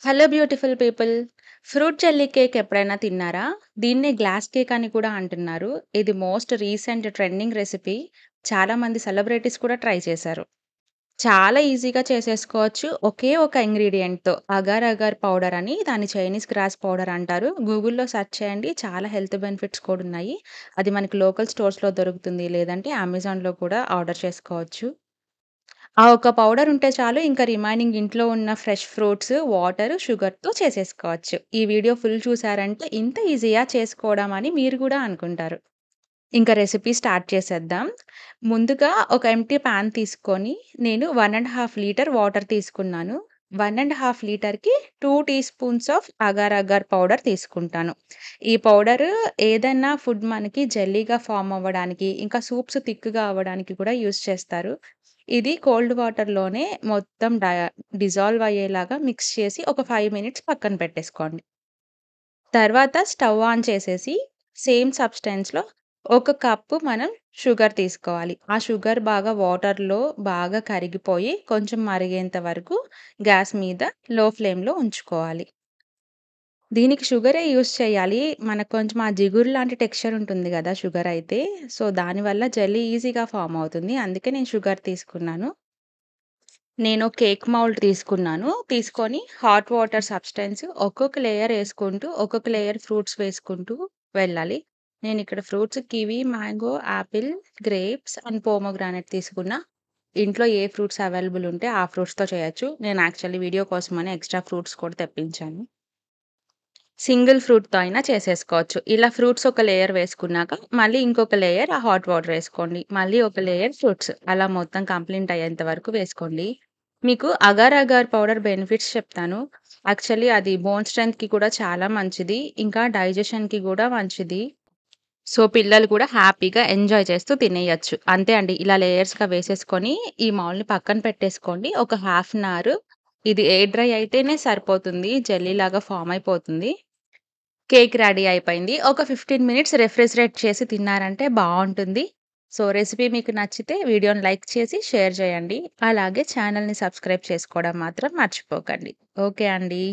Hello beautiful people. Fruit jelly cake ఎప్పుడైనా తిన్నారా? దీన్నే గ్లాస్ కేక్ అని కూడా అంటున్నారు. ఇది మోస్ట్ రీసెంట్ ట్రెండింగ్ రెసిపీ. చాలామంది సెలబ్రిటీస్ కూడా ట్రై చేశారు. చాలా ఈజీగా చేసేసుకోవచ్చు. ఒకే ఒక ఇంగ్రీడియెంట్‌తో అగార్ అగార్ పౌడర్ అని దాన్ని చైనీస్ గ్రాస్ పౌడర్ అంటారు. గూగుల్‌లో సెర్చ్ చేయండి. చాలా హెల్త్ బెనిఫిట్స్ కూడా ఉన్నాయి. అది మనకి లోకల్ స్టోర్స్‌లో దొరుకుతుంది. లేదంటే అమెజాన్‌లో కూడా ఆర్డర్ చేసుకోవచ్చు. ఆ ఒక్క పౌడర్ ఉంటే చాలు. ఇంకా రిమైనింగ్ ఇంట్లో ఉన్న ఫ్రెష్ ఫ్రూట్స్, వాటర్, షుగర్‌తో చేసేసుకోవచ్చు. ఈ వీడియో ఫుల్ చూసారంటే ఇంత ఈజీయా చేసుకోవడం అని మీరు గూడా అనుకుంటారు. ఇంక రెసిపీ స్టార్ట్ చేసేద్దాం. ముందుగా ఒక ఎంప్టీ పాన్ తీసుకొని నేను 1 ½ లీటర్ వాటర్ తీసుకున్నాను. 1 ½ లీటర్‌కి 2 teaspoons of agar agar powder తీసుకుంటాను. ఈ పౌడరు ఏదైనా ఫుడ్ మనకి జెల్లీగా ఫార్మ్ అవ్వడానికి, ఇంకా సూప్స్ థిక్‌గా అవ్వడానికి కూడా యూజ్ చేస్తారు. ఇది కోల్డ్ వాటర్‌లోనే మొత్తం డిజాల్వ్ అయ్యేలాగా మిక్స్ చేసి ఒక 5 మినిట్స్ పక్కన పెట్టేసుకోండి. తర్వాత స్టవ్ ఆన్ చేసేసి సేమ్ సబ్స్టెన్స్‌లో ఒక కప్పు మనం షుగర్ తీసుకోవాలి. ఆ షుగర్ బాగా వాటర్‌లో బాగా కరిగిపోయి కొంచెం మరిగేంత వరకు గ్యాస్ మీద లో ఫ్లేమ్‌లో ఉంచుకోవాలి. దీనికి షుగరే యూజ్ చేయాలి. మనకు కొంచెం ఆ జిగురు లాంటి టెక్స్చర్ ఉంటుంది గదా! షుగర్ అయితే. సో, దానివల్ల జెల్లీ ఈజీగా ఫార్మ్ అవుతుంది. అందుకే నేను షుగర్ తీసుకున్నాను. నేను కేక్ మౌల్డ్ తీసుకున్నాను. తీసుకొని హాట్ వాటర్ సబ్స్టెన్స్ ఒక్కొక్క లేయర్ యేసుకుంటూ, ఒక్కొక్క లేయర్ ఫ్రూట్స్ వేసుకుంటూ వెళ్ళాలి. నేనిక్కడ fruits kiwi, mango, Apple, grapes and pomegranate తీసుకున్నా. ఇంట్లో ఏ ఫ్రూట్స్ అవైలబుల్ ఉంటే ఆ ఫ్రూట్స్‌తో చేయొచ్చు. నేను యాక్చువల్లీ వీడియో కోసమని ఎక్స్‌ట్రా ఫ్రూట్స్ కూడా తెప్పించాను. సింగిల్ ఫ్రూట్‌తో అయినా చేసేసుకోవచ్చు. ఇలా ఫ్రూట్స్ ఒక లేయర్ వేసుకున్నాక, మళ్ళీ ఇంకొక లేయర్ ఆ హాట్ వాటర్ ఏసుకోండి. మళ్ళీ ఒక లేయర్ ఫ్రూట్స్. అలా మొత్తం కంప్లీట్ అయ్యేంత వరకు వేసుకోండి. మీకు అగార్ అగార్ పౌడర్ బెనిఫిట్స్ చెప్తాను. యాక్చువల్లీ అది బోన్ స్ట్రెంగ్త్‌కి కూడా చాలా మంచిది. ఇంకా డైజెషన్‌కి గూడా మంచిది. సో, పిల్లలు కూడా హ్యాపీగా ఎంజాయ్ చేస్తూ తినేయొచ్చు. అంతే అండి. ఇలా లేయర్స్‌గా వేసేసుకొని ఈ మౌల్డ్‌ని పక్కన పెట్టేసుకోండి. ఒక హాఫ్ అన్ అవర్ ఇది ఎయిర్ డ్రై అయితేనే సరిపోతుంది. జెల్లీలాగా ఫార్మ్ అయిపోతుంది. కేక్ రెడీ అయిపోయింది. ఒక 15 మినిట్స్ రెఫ్రిజిరేట్ చేసి తిన్నారంటే బావుంటుంది. సో, రెసిపీ మీకు నచ్చితే వీడియోని లైక్ చేసి షేర్ చేయండి. అలాగే ఛానెల్‌ని సబ్స్క్రైబ్ చేసుకోవడం మాత్రం మర్చిపోకండి. ఓకే అండి.